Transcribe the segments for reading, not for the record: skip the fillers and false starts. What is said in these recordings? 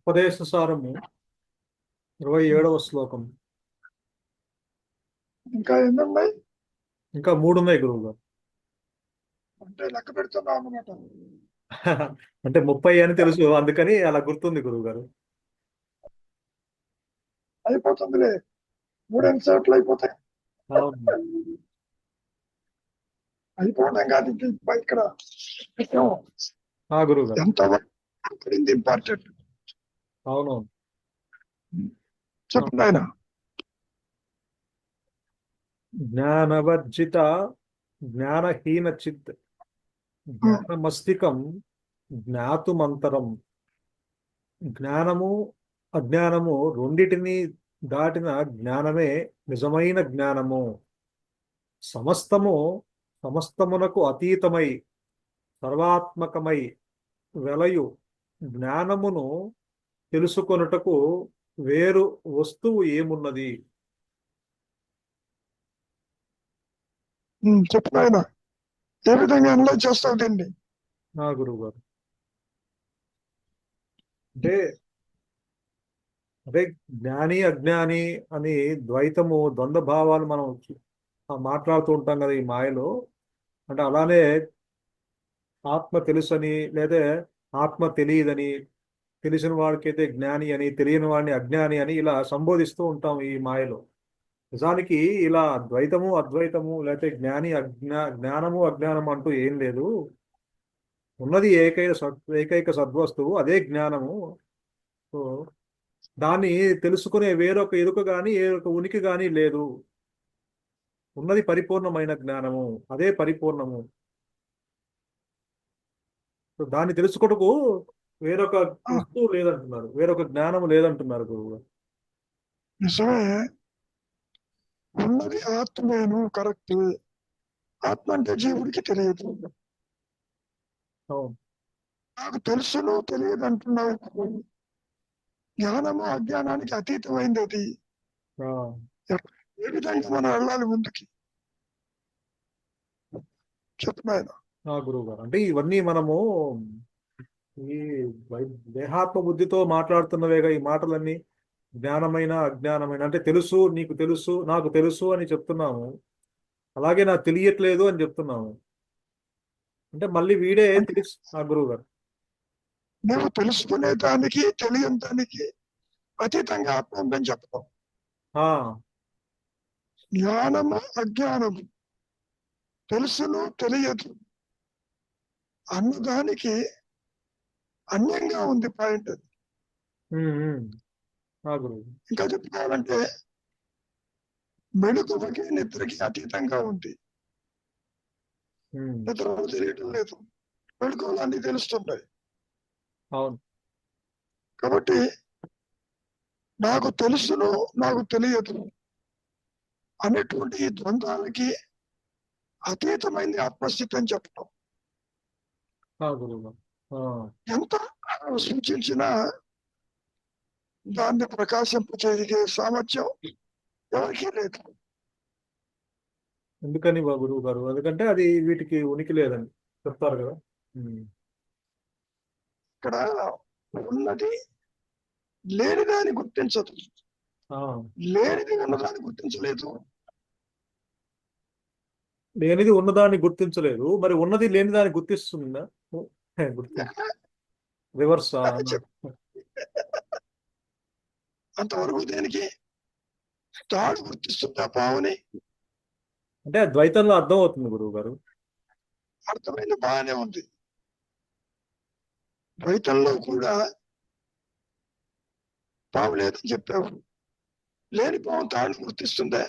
ఉపదేశ సారము 27వ శ్లోకం. ఇంకా ఎన్ని ఉన్నాయి? ఇంకా 3 ఉన్నాయి గురువు గారు. అంటే లెక్క పెడుతున్నాం అనమాట. అంటే 30 అని తెలుసు, అందుకని అలా గుర్తుంది గురువు గారు. అయిపోతుందిలే, 3 సార్లు అయిపోతాయి. అవును. అయిపోవడం కాదు, ఇక్కడ గురువు గారు. ఎంత పడింది ఇంపార్టెంట్. అవునవును. చెప్పండి ఆయన. జ్ఞానవర్జిత జ్ఞానహీన చిత్ జ్ఞానమస్తికం జ్ఞాతుమంతరం. జ్ఞానము అజ్ఞానము రెండిటిని దాటిన జ్ఞానమే నిజమైన జ్ఞానము. సమస్తమునకు అతీతమై సర్వాత్మకమై వెలయు జ్ఞానమును తెలుసుకొనుటకు వేరు వస్తువు ఏమున్నది? చెప్పండి ఆయన, ఏ విధంగా అనలైజ్ చేస్తావు దీన్ని? గురువు గారు, అంటే అదే జ్ఞాని అజ్ఞాని అని ద్వైతము ద్వంద్వ భావాలు మనం మాట్లాడుతూ ఉంటాం కదా ఈ మాయలో. అంటే అలానే ఆత్మ తెలుసని లేదా ఆత్మ తెలియదని, తెలిసిన వాడికైతే జ్ఞాని అని, తెలియని వాడిని అజ్ఞాని అని ఇలా సంబోధిస్తూ ఉంటాం ఈ మాయలో. నిజానికి ఇలా ద్వైతము అద్వైతము లేకపోతే జ్ఞానము అజ్ఞానము అంటూ ఏం లేదు. ఉన్నది ఏకైక సద్వస్తువు, అదే జ్ఞానము. సో దాన్ని తెలుసుకునే వేరొక ఎరుక గాని వేరొక ఉనికి గాని లేదు. ఉన్నది పరిపూర్ణమైన జ్ఞానము, అదే పరిపూర్ణము. సో దాన్ని తెలుసుకొటకు వేరొక వస్తువు లేదంటున్నారు, వేరొక జ్ఞానము లేదంటున్నారు గురువు. నిజమే, ఉన్నది ఆత్మేను, కరెక్ట్. ఆత్మ అంటే జీవుడికి తెలియదు. అవును. నాకు తెలుసును తెలియదు అంటున్నావు. జ్ఞానము అజ్ఞానానికి అతీతమైంది అది. ఏ విధంగా మనం వెళ్ళాలి ముందుకి? చెప్పిన గురువు గారు, అంటే ఇవన్నీ మనము ఈ దేహాత్మ బుద్ధితో మాట్లాడుతున్నవేగా ఈ మాటలన్నీ. జ్ఞానమైన అజ్ఞానమైన అంటే తెలుసు, నీకు తెలుసు, నాకు తెలుసు అని చెప్తున్నాము. అలాగే నాకు తెలియట్లేదు అని చెప్తున్నాము. అంటే మళ్ళీ వీడే తెలుసు. గురువు గారు, నువ్వు తెలుసుకునే దానికి తెలియని దానికి అతీతంగా ఆత్మ ఉందని చెప్తాం. జ్ఞానము అజ్ఞానము, తెలుసును తెలియదు అన్నదానికి అన్యంగా ఉంది పాయింట్ అది. ఇంకా చెప్పుకోవాలంటే మెళుకువకి నిద్రకి అతీతంగా ఉంది. నిద్ర తెలియటం లేదు, మెళుకువలు అన్ని తెలుస్తుంటాయి. అవును. కాబట్టి నాకు తెలుసును నాకు తెలియదు అనేటువంటి ఈ ద్వంద్వాలకి అతీతమైంది ఆత్మస్థితి అని చెప్పటం. ఎంత సూచించినా దాన్ని ప్రకాశింపచేయగలిగే సామర్థ్యం ఎవరికీ లేదు. ఎందుకని గురువు గారు? ఎందుకంటే అది వీటికి ఉనికి లేదని చెప్తారు కదా. ఇక్కడ ఉన్నది లేనిదాన్ని గుర్తించదు, లేనిది ఉన్నదాన్ని గుర్తించలేదు. లేనిది ఉన్నదాన్ని గుర్తించలేదు, మరి ఉన్నది లేనిదాన్ని గుర్తిస్తుందా? రివర్స్. అంతవరకు దేనికి తాడు గుర్తిస్తుందా పావుని? అంటే ద్వైతంలో అర్థం అవుతుంది గురువు గారు. అర్థమైంది, బాగానే ఉంది. ద్వైతంలో కూడా పాము లేదని చెప్పావు, లేని పాము తాడుని గుర్తిస్తుందా?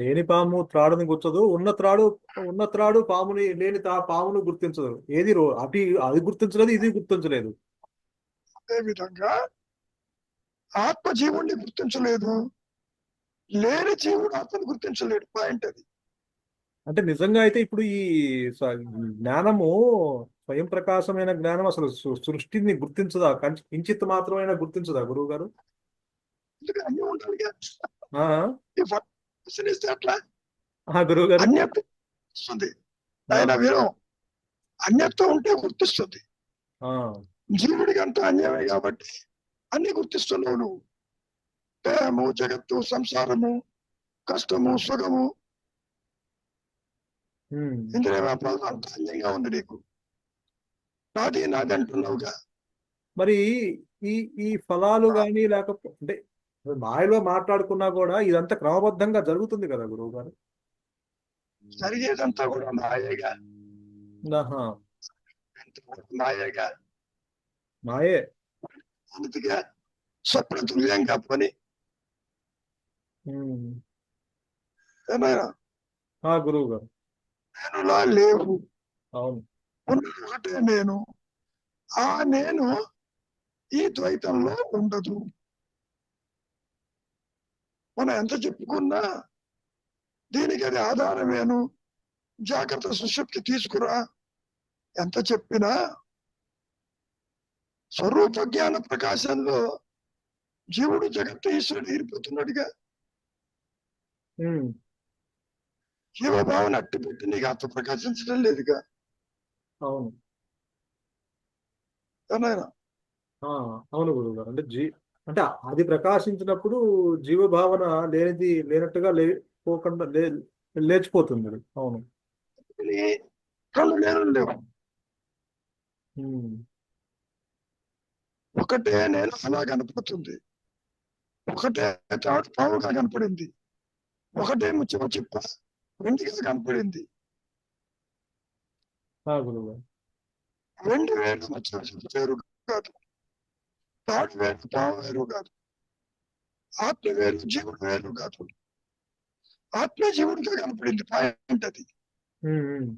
లేని పాము త్రాడుని గుర్తదు, ఉన్న త్రాడు పాముని, లేని పామును గుర్తించదు. ఏది అది గుర్తించలేదు, ఇది గుర్తించలేదు. అదే విధంగా ఆత్మ జీవుణ్ణి గుర్తించలేదు, లేని జీవుడు ఆత్మను గుర్తించలేడు. పాయింట్ అది. అంటే నిజంగా అయితే ఇప్పుడు ఈ జ్ఞానము స్వయం ప్రకాశమైన జ్ఞానం అసలు సృష్టిని గుర్తించదా? కించిత్ మాత్రమైనా గుర్తించదా గురువు గారు? అన్ని ఉండాలి అట్లా. గురువు గారు, అన్యత్వం ఆయన వినం, అన్యత్వం ఉంటే గుర్తిస్తుంది. జీవుడికి అంతా అన్యమే కాబట్టి అన్ని గుర్తిస్తున్నావు నువ్వు. దేహము, జగత్తు, సంసారము, కష్టము, సుఖము, ఉమ్. ఇంద్రియ వ్యాపారం అంతా అన్యంగా ఉంది నీకు. నాది నాది అంటున్నావుగా. మరి ఈ ఈ ఫలాలు కానీ లేకపోతే అంటే మాయలో మాట్లాడుకున్నా కూడా ఇదంతా క్రమబద్ధంగా జరుగుతుంది కదా గురువు గారు. జరిగేదంతా కూడా మాయేగా. ఆహా. అంతా కూడా మాయేగా. మాయే. అందుకే స్వప్నతుల్యంగా పని. ఉమ్. ఏమైనా గురువు గారు. నేనులా లేవు, అవును. ఉన్నది ఒకటే నేను. ఆ నేను ఈ ద్వైతంలో ఉండదు. మనం ఎంత చెప్పుకున్నా దీనికి అది ఆధారమేను, జాగ్రత్త సుషుప్తి తీసుకురా ఎంత చెప్పినా స్వరూప జ్ఞాన ప్రకాశంలో జీవుడు జగత్తు ఈశ్వరుడు ఏర్పడుతున్నాడుగా. ఉమ్. జీవభావన అట్టిపెట్టి నీకు ఆత్మ ప్రకాశించడం లేదుగా. అవును. ఏనాయనా ఆ, అవును గురువు గారు. అంటే అది ప్రకాశించినప్పుడు జీవభావన లేనిది లేనట్టుగా లేకపోకుండా లేచిపోతుంది అది. అవును. రెండు నేను లేవు. ఉమ్. ఒకటే నేను అలా కనపడుతుంది, ఒకటే తాడు పావుగా కనపడింది, ఒకటే ముచ్చమ చిప్ప వెండిగా కనపడింది. గురువు గారు. వెండి వేరు ముచ్చమ చిప్ప వేరు కాదు, తాడు వేరు పావు వేరు కాదు, ఆత్మ వేరు జీవుడు వేరు కాదు. ఆత్మ జీవుడిగా కనపడింది. పాయింట్ అది. ఉమ్, ఉమ్.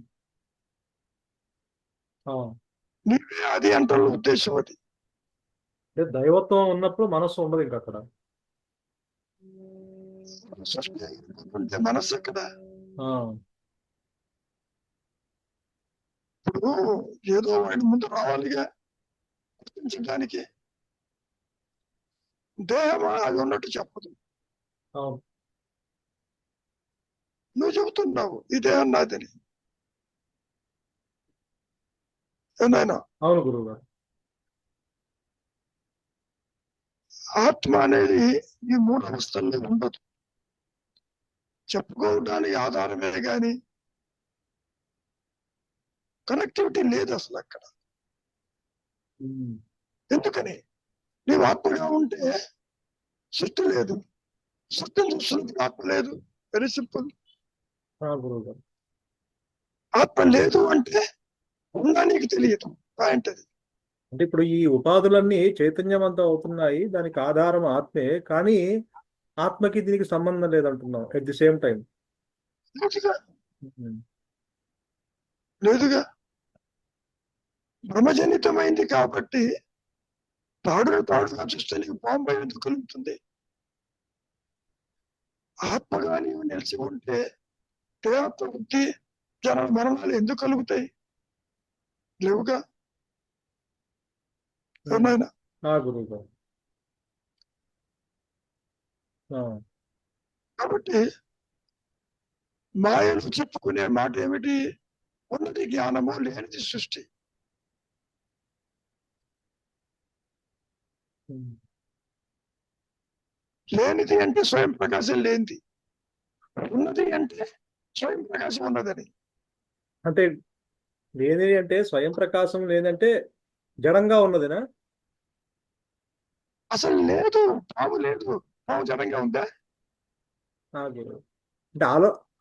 ఆ. నీవే అది అంటున్న ఉద్దేశం అది. అంటే దైవత్వం ఉన్నప్పుడు మనస్సు ఉండదు ఇంకా అక్కడ. ఉంటే మనస్సు ఎక్కడ? ఆ. ఇప్పుడు ఏదో ఆయన ముందు రావాలిగా గుర్తించడానికి. దేహమా అది ఉన్నట్టు చెప్పదు. అవును. నువ్వు చెబుతున్నావు ఈ దేహం నాదని. ఏనాయనా అవును గురువు గారు. ఆత్మ అనేది ఈ మూడు అవస్థల్లో ఉండదు. చెప్పుకోవడానికి ఆధారమే గాని కనెక్టివిటీ లేదు అసలు అక్కడ. ఉమ్. ఎందుకని? నీవు ఆత్మగా ఉంటే సృష్టి లేదు, సృష్టిని చూస్తున్నప్పుడు ఆత్మ లేదు. Very simple. గురువు గారు. ఆత్మ లేదు అంటే ఉందా నీకు తెలియదు. పాయింట్ అది. అంటే ఇప్పుడు ఈ ఉపాధులన్నీ చైతన్యవంతం అవుతున్నాయి, దానికి ఆధారం ఆత్మే, కానీ ఆత్మకి దీనికి సంబంధం లేదంటున్నాం ఎట్ ది సేమ్ టైం. లేదుగా, లేదుగా. భ్రమజనితమైంది కాబట్టి తాడుగా చూస్తే నీకు పాంబై ఎందుకు కలుగుతుంది? ఆత్మగా నీవు నిలిచి ఉంటే దేహత్వ వృత్తి జన మరణాలు ఎందుకు కలుగుతాయి? లేవుగా. ఏమైనా గురువు గారు. కాబట్టి మాయలు చెప్పుకునే మాట ఏమిటి? ఉన్నది జ్ఞానము, లేనిది సృష్టి. లేనిది అంటే స్వయం ప్రకాశం లేనిది, ఉన్నది అంటే స్వయం ప్రకాశం ఉన్నదని. అంటే లేనిది అంటే స్వయం ప్రకాశం లేదంటే జడంగా ఉన్నదినా? అసలు లేదు. పాము లేదు. పాము జడంగా ఉందా? గురువు.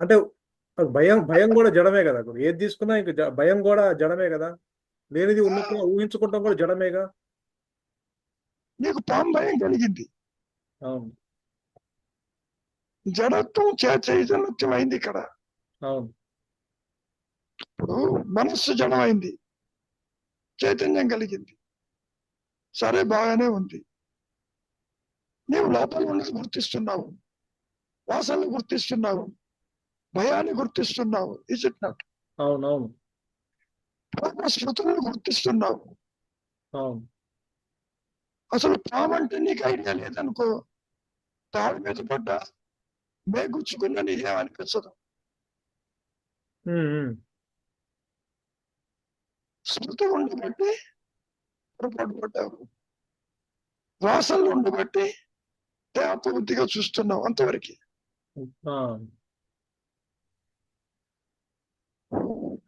అంటే అంటే భయం భయం కూడా జడమే కదా గురు. ఏది తీసుకున్నా ఇంక భయం కూడా జడమే కదా. లేనిది ఉన్నట్టుగా ఊహించుకుంటాం కూడా జడమేగా. నీకు పాము భయం కలిగింది. అవును. జడత్వం చైతన్యత్వం అయింది ఇక్కడ. అవును. ఇప్పుడు మనస్సు జడమైంది, చైతన్యం కలిగింది. సరే, బాగానే ఉంది. నీవు లోపల ఉన్నది గుర్తిస్తున్నావు, వాసనలు గుర్తిస్తున్నావు, భయాన్ని గుర్తిస్తున్నావు. Is it not? అవునవును. స్మృతులను గుర్తిస్తున్నావు. అవును. అసలు పాము అంటే నీకు ఐడియా లేదనుకో, తాడు మీద పడ్డా మేగుచ్చుకున్నా నీకేమనిపించదు. స్మృతి ఉండబట్టి పొరపాటు పడ్డావు. వాసనలు ఉండబట్టి దేవత బుద్ధిగా చూస్తున్నావు అంతవరకు. ఆ.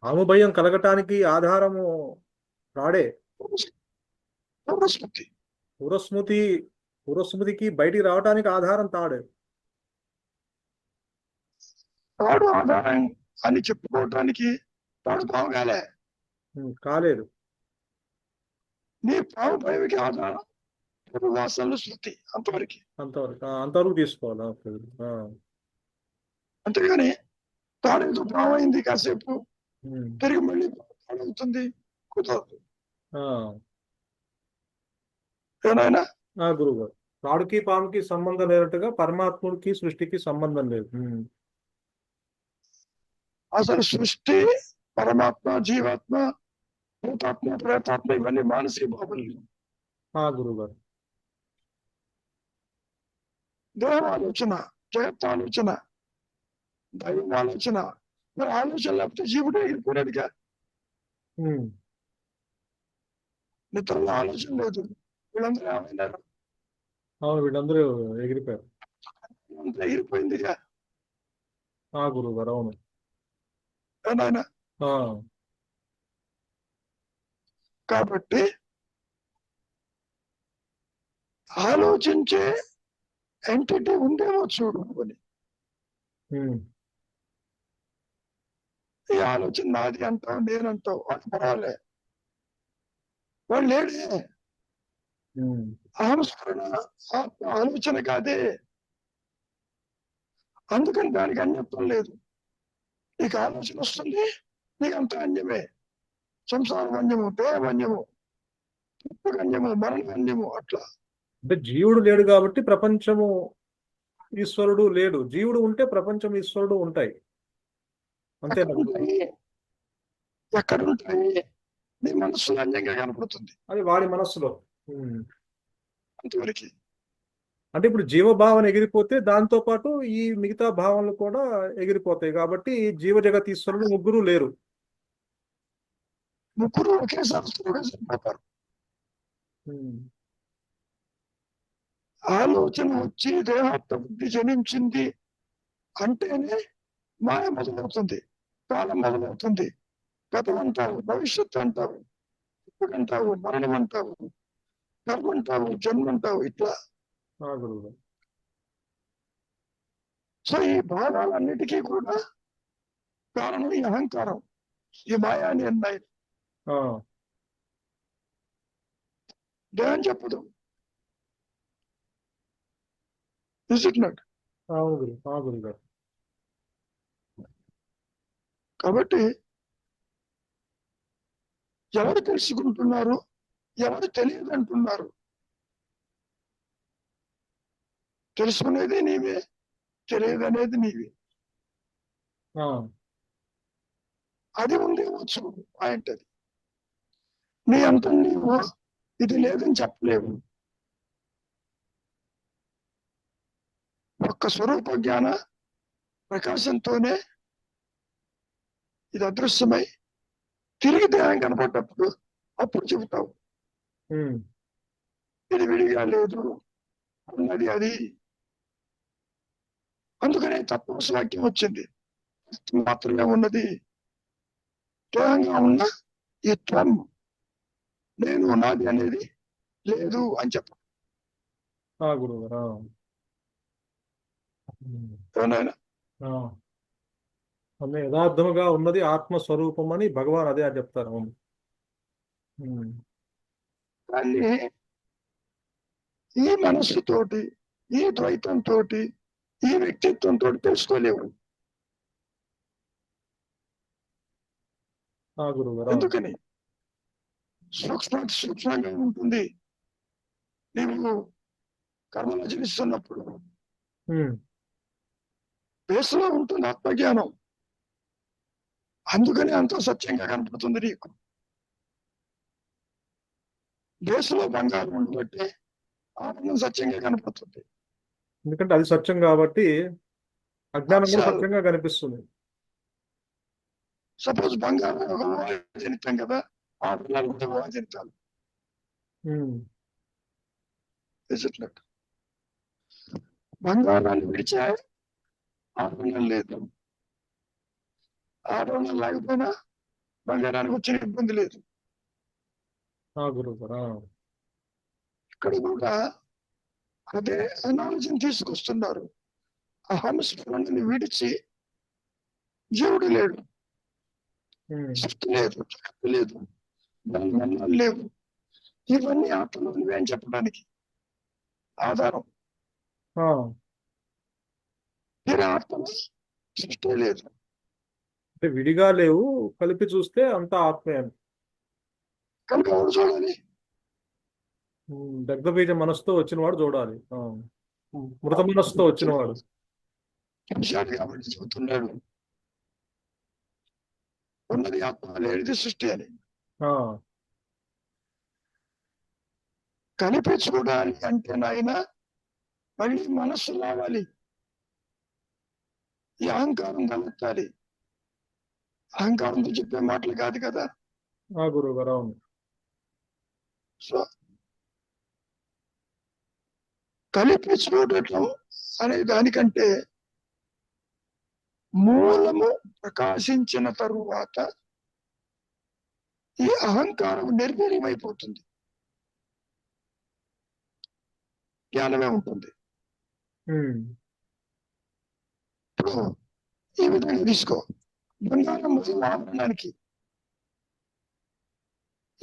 ఆము భయం కలగటానికి ఆధారము రాడే. పూర్వస్మృతి పూర్వస్మృతి పూర్వస్మృతికి బయటికి రావటానికి ఆధారం తాడే. తాడు ఆధారం అని చెప్పుకోవటానికి తాడు బాగాలే. కాలేదు. నీ పావు భయమికి ఆధారం పూర్వవాసనలు శృతి అంతవరకు. అంతవరకు తీసుకోవాలి. అంతేగాని తాడేదో పావైంది కాసేపు తిరిగి మళ్ళీ పాడవుతుంది కుదరదు. ఏనాయనా గురువు గారు, తాడుకి పాముకి సంబంధం లేనట్టుగా పరమాత్ముడికి సృష్టికి సంబంధం లేదు. అసలు సృష్టి, పరమాత్మ, జీవాత్మ, భూతాత్మ, ప్రేతాత్మ ఇవన్నీ మానసిక భావనలు. గురువు గారు, దేవ ఆలోచన, జగత్ ఆలోచన, దైవం ఆలోచన. మరి ఆలోచన లేకపోతే జీవుడే ఎగిరిపోయాడుగా. నిద్రలో ఆలోచన లేదు. వీళ్ళందరూ ఏమైనారు? అవును, వీళ్ళందరూ ఎగిరిపోయారు. అంతా ఎగిరిపోయిందిగా. గురువు గారు, అవును. నాయన కాబట్టి ఆలోచించే ఎంటిటీ ఉందేమో చూడు అని. ఈ ఆలోచన నాది అంటావు, నేనంటావు, అది పర్వాలే. వాడు లేడే. అహంస్మరణ ఆత్మ ఆలోచన కాదే. అందుకని దానికి అన్యత్వం లేదు. నీకు ఆలోచన వస్తుంది, నీకు అంత అన్యమే. సంసారం అన్యము, దేహం అన్యము, అన్యము, మరణం అన్యము. అట్లా అంటే జీవుడు లేడు కాబట్టి ప్రపంచము ఈశ్వరుడు లేడు. జీవుడు ఉంటే ప్రపంచం ఈశ్వరుడు ఉంటాయి. అంతే. ఎక్కడుంటాయి? నీ మనస్సులో అన్యంగా కనపడుతుంది. అది వాడి మనస్సులో. అంతవరకు. అంటే ఇప్పుడు జీవభావన ఎగిరిపోతే దాంతో పాటు ఈ మిగతా భావనలు కూడా ఎగిరిపోతాయి. కాబట్టి జీవ జగత్ ఈశ్వరుడు ముగ్గురు లేరు. ముగ్గురు ఒకేసారి సరిపోతారు. ఆలోచన వచ్చి దేహాత్మ బుద్ధి జనించింది అంటేనే మాయ మొదలవుతుంది, కాలం మొదలవుతుంది. గతం అంటావు, భవిష్యత్తు అంటావు, ఇప్పుడంటావు, మరణం అంటావు, కర్మ అంటావు, జన్మ అంటావు. ఇట్లా సో ఈ భావాలన్నిటికీ కూడా కారణం ఈ అహంకారం, ఈ మాయా అని అన్నాయి. దేహం చెప్పదు. కాబట్టి ఎవరు తెలుసుకుంటున్నారు, ఎవరు తెలియదు అంటున్నారు. తెలుసుకునేది నీవే, తెలియదు అనేది నీవే. అది ఉండేవచ్చు ఆయనది. నీ అంత నీవు ఇది లేదని చెప్పలేవు. ఒక్క స్వరూప జ్ఞాన ప్రకాశంతోనే ఇది అదృశ్యమై తిరిగి దేహం కనపడ్డప్పుడు అప్పుడు చెబుతావు ఇది విడిగా లేదు అన్నది అది. అందుకనే తత్వవాక్యం వచ్చింది. మాత్రమే ఉన్నది. దేహంగా ఉన్న ఈ త్వం, నేను నాది అనేది లేదు అని చెప్ప. యథార్థముగా ఉన్నది ఆత్మస్వరూపం అని భగవాన్ అదే చెప్తారు. కానీ ఈ మనస్సుతోటి, ఈ ద్వైతంతో, ఈ వ్యక్తిత్వంతో తెలుసుకోలేవు. ఎందుకని? సూక్ష్మంగా ఉంటుంది. నీవు కర్మలు ఆచరిస్తున్నప్పుడు బేసులో ఉంటుంది ఆత్మజ్ఞానం. అందుకని అంత సత్యంగా కనపడుతుంది నీకు. బేసులో బంగారం ఉండబట్టే ఆనందం సత్యంగా కనపడుతుంది. ఎందుకంటే అది సత్యం కాబట్టి అజ్ఞానం కూడా సత్యంగా కనిపిస్తుంది. సపోజ్ బంగారం ఒక ఊహాజనితం కదా, ఆభరణాలు కూడా ఊహాజనితాలు. ఉమ్, తెలిసినట్టు బంగారాన్ని విడిచా ఆభరణం లేదు, ఆభరణం లేకపోయినా బంగారానికి వచ్చిన ఇబ్బంది లేదు. గురువు గారు. ఇక్కడ కూడా అదే అనాలజీని తీసుకొస్తున్నారు. అహంస్ఫురణని విడిచి జీవుడు లేడు, సృష్టి లేదు, జగత్తు లేదు, దాని వర్ణాలు లేవు. ఇవన్నీ ఆత్మలో అని చెప్పడానికి ఆధారం. వేరే ఆత్మలో సృష్టి లేదు. అంటే విడిగా లేవు, కలిపి చూస్తే అంతా ఆత్మే అని. కనుక ఎవరు చూడాలి? దగ్ధబీజ మనసుతో వచ్చినవాడు చూడాలి. మృత మనస్సుతో వచ్చినవాడు. చూశాడు కాబట్టి చెబుతున్నాడు, ఉన్నది ఆత్మ, లేనిది సృష్టి అని. కలిపి చూడాలి అంటే నాయన మళ్ళీ మనస్సు రావాలి, ఈ అహంకారం కలెత్తాలి. అహంకారంతో చెప్పే మాటలు కాదు కదా. గురువు గారు. అవును. సో కలిపి చూడటం అనే దానికంటే మూలము ప్రకాశించిన తరువాత ఈ అహంకారం నిర్వీర్యమైపోతుంది, జ్ఞానమే ఉంటుంది. ఇప్పుడు ఈ విధంగా తీసుకో, బంగారం మొదలు ఆభరణానికి,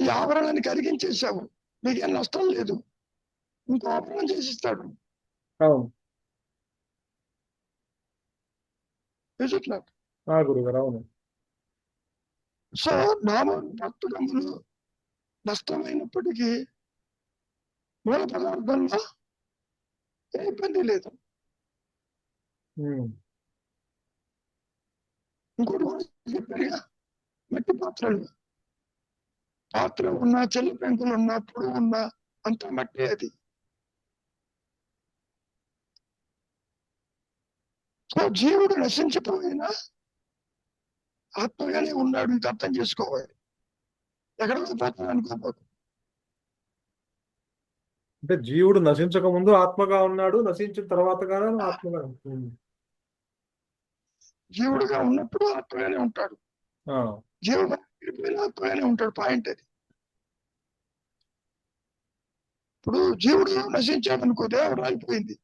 ఈ ఆభరణాన్ని కరిగించేసావు, నీకేం నష్టం లేదు, ఇంకో ఆభరణం చేసిస్తాడు. గురుగారు. అవును. సో నామ భక్తుడములు నష్టమైనప్పటికీ మూల పదార్థంలో ఏ ఇబ్బంది లేదు. ఇంకోటి కూడా చెప్పారుగా, మట్టి పాత్రలు, పాత్ర ఉన్నా, చెల్లి పెంకులు ఉన్నా, పొడి ఉన్నా, అంత మట్టి. అది సో జీవుడు నశించిపోయినా ఆత్మగానే ఉన్నాడు, ఇది అర్థం చేసుకోవాలి. ఎక్కడ పోతాడు అనుకోపోదు. అంటే జీవుడు నశించక ముందు ఆత్మగా ఉన్నాడు, నశించిన తర్వాత కానీ ఆత్మగా. జీవుడుగా ఉన్నప్పుడు ఆత్మగానే ఉంటాడు, జీవుడు ఆత్మగానే ఉంటాడు. పాయింట్ అది. ఇప్పుడు జీవుడు నశించాడు అనుకో, దేవరు రాలిపోయింది,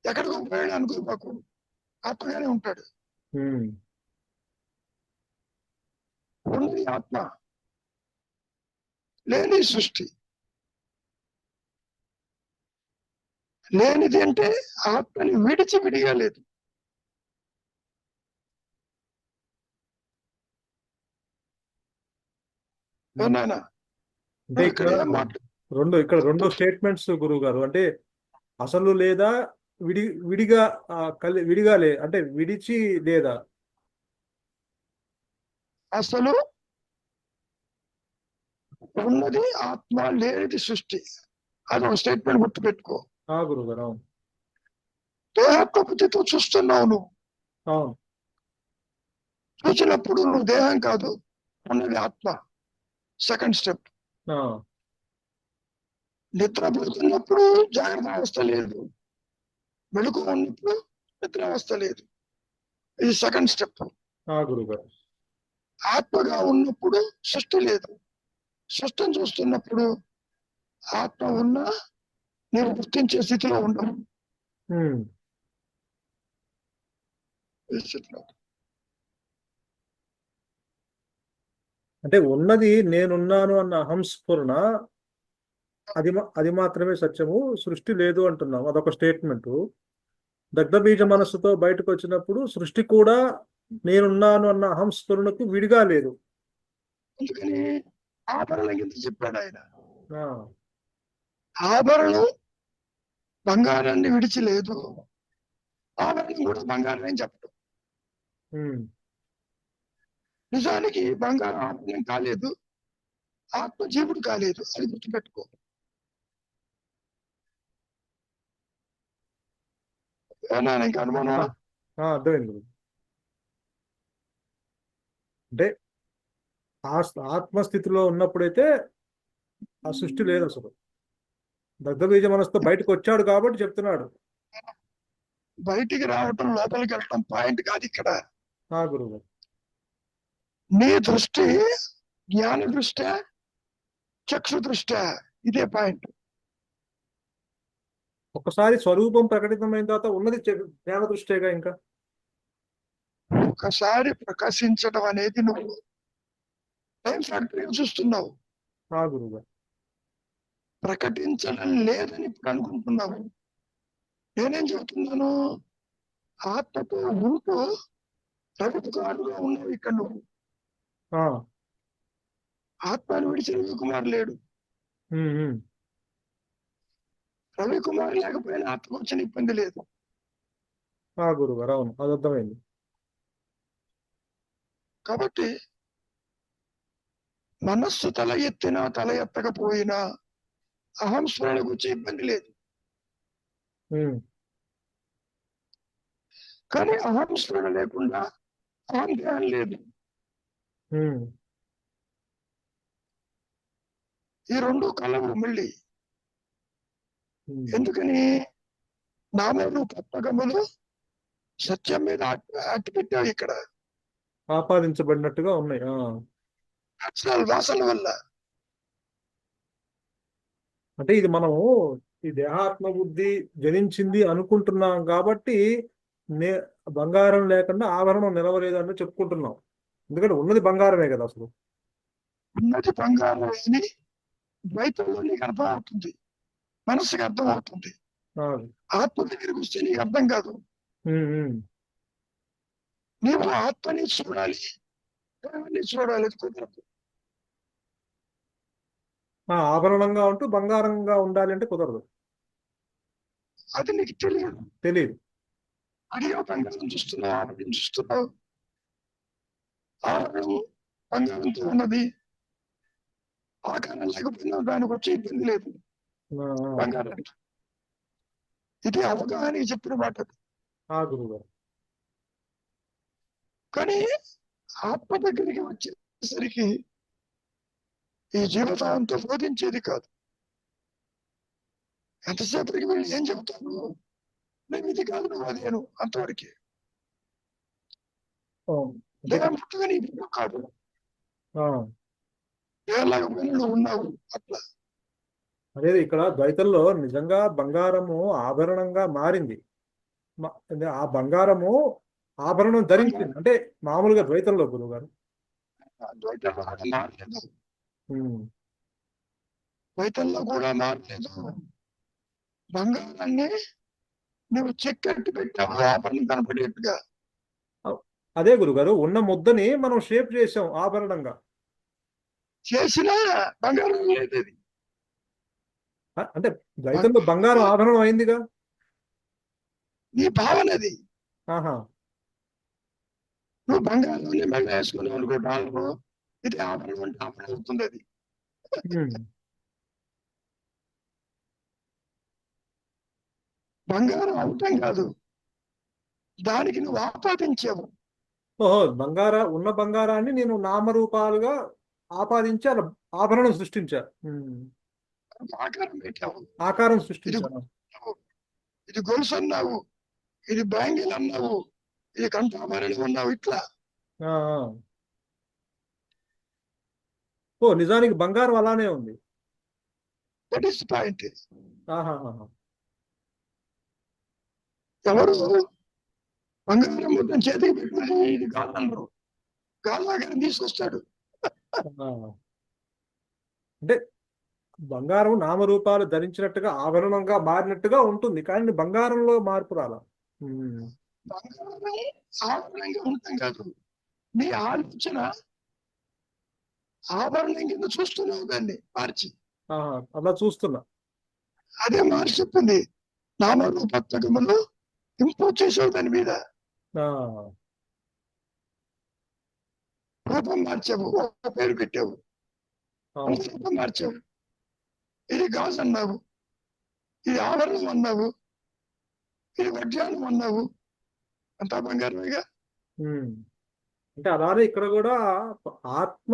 ఎక్కడికో పోయాడు అనుకో, మాకు ఆత్మగానే ఉంటాడు. ఉన్నది ఆత్మ, లేని సృష్టి. లేనిది అంటే ఆత్మని విడిచి విడిగా లేదు. అంటే ఇక్కడ రెండు స్టేట్మెంట్స్ గురువు గారు. అంటే అసలు లేదా విడిగా విడిగా అంటే విడిచి లేదా. అసలు ఉన్నది ఆత్మ, లేనిది సృష్టి. అదొక స్టేట్మెంట్ గుర్తుపెట్టుకో. గురువు గారు. అవును. దేహప్రకృతితో చూస్తున్నావు నువ్వు. అవును. చూసినప్పుడు నువ్వు దేహం కాదు, ఉన్నది ఆత్మ. Second step. నిద్రపోతున్నప్పుడు జాగ్రత్త అవస్థ లేదు, మెళుకు ఉన్నప్పుడు నిద్ర అవస్థ లేదు. ఇది సెకండ్ స్టెప్. గురుగారు. ఆత్మగా ఉన్నప్పుడు సృష్టి లేదు, సృష్టిని చూస్తున్నప్పుడు ఆత్మ ఉన్నా నేను గుర్తించే స్థితిలో ఉండవు. అంటే ఉన్నది నేనున్నాను అన్న అహంస్ఫురణ, అది మాత్రమే సత్యము, సృష్టి లేదు అంటున్నాం. అదొక స్టేట్మెంట్. దగ్ధబీజ మనస్సుతో బయటకు వచ్చినప్పుడు సృష్టి కూడా నేనున్నాను అన్న అహంస్ఫురణకు విడిగా లేదు. అందుకని ఆభరణం కింద చెప్పాడు ఆయన. ఆభరణం బంగారాన్ని విడిచి లేదు, ఆభరణం కూడా బంగారం అని చెప్పడం. నిజానికి బంగారం ఆభరణం కాలేదు, ఆత్మ జీవుడు కాలేదు, అది గుర్తుపెట్టుకో. ఇంకా అనుమానం? అర్థమైంది. అంటే ఆత్మస్థితిలో ఉన్నప్పుడైతే ఆ సృష్టి లేదు అసలు. దగ్ధబీజ మనసుతో బయటకు వచ్చాడు కాబట్టి చెప్తున్నాడు. బయటికి రావటం లోపలికి వెళ్ళటం పాయింట్ కాదు ఇక్కడ. గురువు గారు. నీ దృష్టి జ్ఞాన దృష్ట్యా, చక్షు దృష్ట్యా, ఇదే పాయింట్. ఒకసారి స్వరూపం ప్రకటితమైన తర్వాత ఉన్నది జ్ఞాన దృష్టేగా. ఇంకా ఒకసారి ప్రకాశించడం అనేది నువ్వు టైం ఫ్యాక్టరీ చూస్తున్నావు, గురువు గారు. ప్రకటించడం లేదని ఇప్పుడు అనుకుంటున్నావు. నేనేం చెబుతున్నాను, ఆత్మతో ఉంటూ రవికుమారుగా ఉన్నావు ఇక్కడ నువ్వు. ఆత్మను విడిచి రవికుమార్ లేడు. రవికుమార్ లేకపోయినా ఆత్మ వచ్చిన ఇబ్బంది లేదు. గురువు గారు, అవును, అది అర్థమైంది. కాబట్టి మనస్సు తల ఎత్తినా తల ఎత్తకపోయినా అహం స్మరణకు వచ్చే ఇబ్బంది లేదు. కానీ అహం స్మరణ లేకుండా అహం ధ్యానం లేదు. ఈ రెండు కలవు మళ్ళీ. ఎందుకని? నామరూపములు సత్యం మీద అట్టి పెట్టావు ఇక్కడ, ఆపాదించబడినట్టుగా ఉన్నాయి వాసన వల్ల. అంటే ఇది మనము ఈ దేహాత్మ బుద్ధి జనించింది అనుకుంటున్నాం కాబట్టి బంగారం లేకుండా ఆభరణం నిలవలేదు అని చెప్పుకుంటున్నాం. ఎందుకంటే ఉన్నది బంగారమే కదా అసలు. ఉన్నది బంగారం అని ద్వైతంలో నీకు అర్థం అవుతుంది, మనసుకి అర్థం అవుతుంది. ఆత్మ దగ్గరికి వస్తే నీకు అర్థం కాదు. నీవు ఆత్మని చూడాలి, దేవాన్ని చూడాలి, కుదరదు. ఆభరణంగా ఉంటూ బంగారంగా ఉండాలి అంటే కుదరదు. అది నీకు తెలియదు. అడిగా బంగారం చూస్తున్నావు, ఆభరణం చూస్తున్నావు. ఆభరణం బంగారంతో ఉన్నది, ఆకారం లేకపోయినా దానికి వచ్చే ఇబ్బంది లేదు బంగారానికి. ఇది అవగాహన చెప్పిన మాట. కానీ ఆత్మ దగ్గరికి వచ్చేసరికి ఈ జీవితాంతో బోధించేది కాదు. ఎంతసేపటికి వెళ్ళి ఏం చెబుతాను, నేను ఇది కాదు, నువ్వు అదేను, అంతవరకే. దేహం పుట్టుగా నీ పుట్టు కాదు, దేహంలాగా నువ్వు ఉన్నావు అట్లా. అదే ఇక్కడ ద్వైతంలో నిజంగా బంగారము ఆభరణంగా మారింది. ఆ బంగారము ఆభరణం ధరించింది అంటే మామూలుగా ద్వైతంలో గురువు గారు. ద్వైతంలో కూడా మారలేదు. బంగారాన్ని నువ్వు చెక్కట్టు పెట్టావు ఆభరణం కనపడేట్టుగా. అదే గురుగారు, ఉన్న ముద్దని మనం షేప్ చేసాం ఆభరణంగా. చేసినా బంగారం లేదు. అంటే ద్వైతంలో బంగారం ఆభరణం అయిందిగా. నీ భావన అది. నువ్వు బంగారాన్ని మెల్ల వేసుకుని అనుకుంటాను, ఇది ఆభరణం అంటే ఆభరణం అవుతుంది. అది బంగారం అవటం కాదు, దానికి నువ్వు ఆపాదించావు. ఉన్న బంగారాన్ని నేను నామరూపాలుగా ఆపాదించి అలా ఆభరణం సృష్టించా. ఆకారం పెట్టావు, ఆకారం సృష్టించాను. ఇది గొలుసు అన్నావు, ఇది బ్యాంగిల్ అన్నావు, ఇది కంఠాభరణం అన్నావు, ఇట్లా. నిజానికి బంగారం అలానే ఉంది. That is point. ఎవరు బంగారం మొత్తం చేతికి పెట్టుకుని ఇది కాదన్నారు, గాలాగారం తీసుకొస్తాడు. అంటే బంగారం నామరూపాలు ధరించినట్టుగా ఆభరణంగా మారినట్టుగా ఉంటుంది, కానీ బంగారంలో మార్పు రాలా. బంగారం ఆభరణంగా ఉంటాం కాదు, నీ ఆలోచన ఆభరణం కింద చూస్తున్నావు, దాన్ని మార్చి అలా చూస్తున్నా. అదే మార్చి చెప్పింది, నామరూపత్వకములు ఇంపోజ్ చేసావు దాని మీద. రూపం మార్చావు, ఒక పేరు పెట్టావు, రూపం మార్చావు. ఇది గాజు అన్నావు, ఇది ఆభరణం అన్నావు, ఇది వడ్డానం అన్నావు, అంతా బంగారమేగా. అంటే అలానే ఇక్కడ కూడా ఆత్మ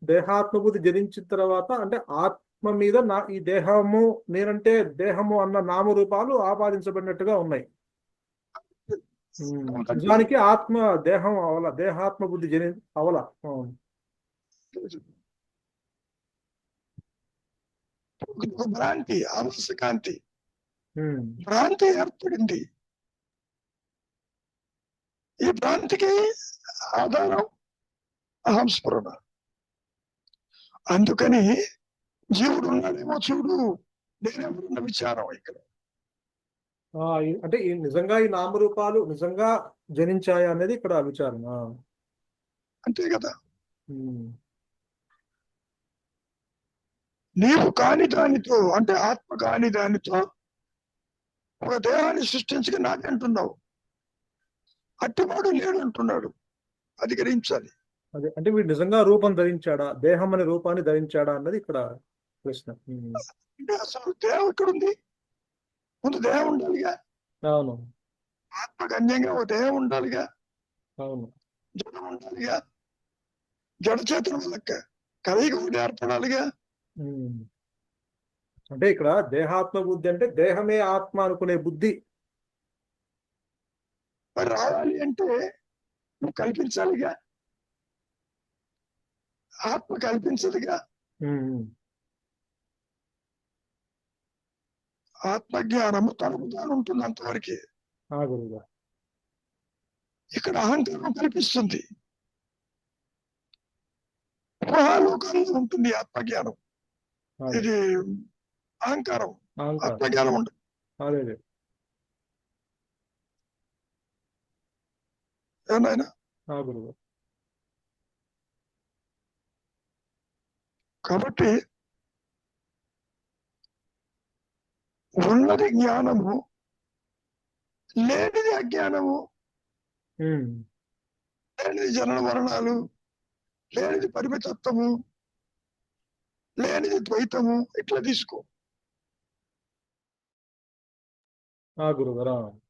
దేహాత్మబుద్ధి జరించిన తర్వాత అంటే ఆత్మ మీద ఈ దేహము నేనంటే దేహము అన్న నామరూపాలు ఆపాదించబడినట్టుగా ఉన్నాయి. నిజానికి ఆత్మ దేహం అవల, దేహాత్మ బుద్ధి అవల. భ్రాంతి, ఆవశ్యకాంతి, భ్రాంతి ఏర్పడింది. ఈ భ్రాంతికి ఆధారం అహంస్ఫురణ. అందుకని జీవుడు ఉన్నాడేమో చూడు, నేనెవరున్న విచారం ఇక్కడ. అంటే నిజంగా ఈ నామరూపాలు నిజంగా జనించాయా అనేది ఇక్కడ విచారణ. అంతే కదా. నీవు కాని దానితో, అంటే ఆత్మ కాని దానితో ఒక దేహాన్ని సృష్టించక నాకంటున్నావు. అట్టివాడు లేడు అంటున్నాడు. అది గ్రహించాలి. అదే అంటే వీడు నిజంగా రూపం ధరించాడా, దేహం అనే రూపాన్ని ధరించాడా అన్నది ఇక్కడ ప్రశ్న. అంటే అసలు దేహం ఎక్కడుంది? ముందు దేహం ఉండాలిగా. అవును. ఆత్మగన్యంగా ఒక దేహం ఉండాలిగా. అవును. జడం ఉండాలిగా. జడ చేతుల వల్ల కలయిక ఒకటి ఏర్పడాలిగా. అంటే ఇక్కడ దేహాత్మ బుద్ధి అంటే దేహమే ఆత్మ అనుకునే బుద్ధి మరి రావాలి అంటే నువ్వు కల్పించాలిగా. ఆత్మ కల్పించదుగా. ఆత్మజ్ఞానము తనకు తాను ఉంటుంది అంతవరకే. ఇక్కడ అహంకారం కల్పిస్తుంది. లోకంలో ఉంటుంది ఆత్మజ్ఞానం. ఇది అహంకారం, ఆత్మజ్ఞానం ఉంటుంది. ఏనాయనా? కాబట్టి ఉన్నది జ్ఞానము, లేనిది అజ్ఞానము, లేనిది జనన మరణాలు, లేనిది పరిమితత్వము, లేనిది ద్వైతము. ఇట్లా తీసుకో. గురుగారు.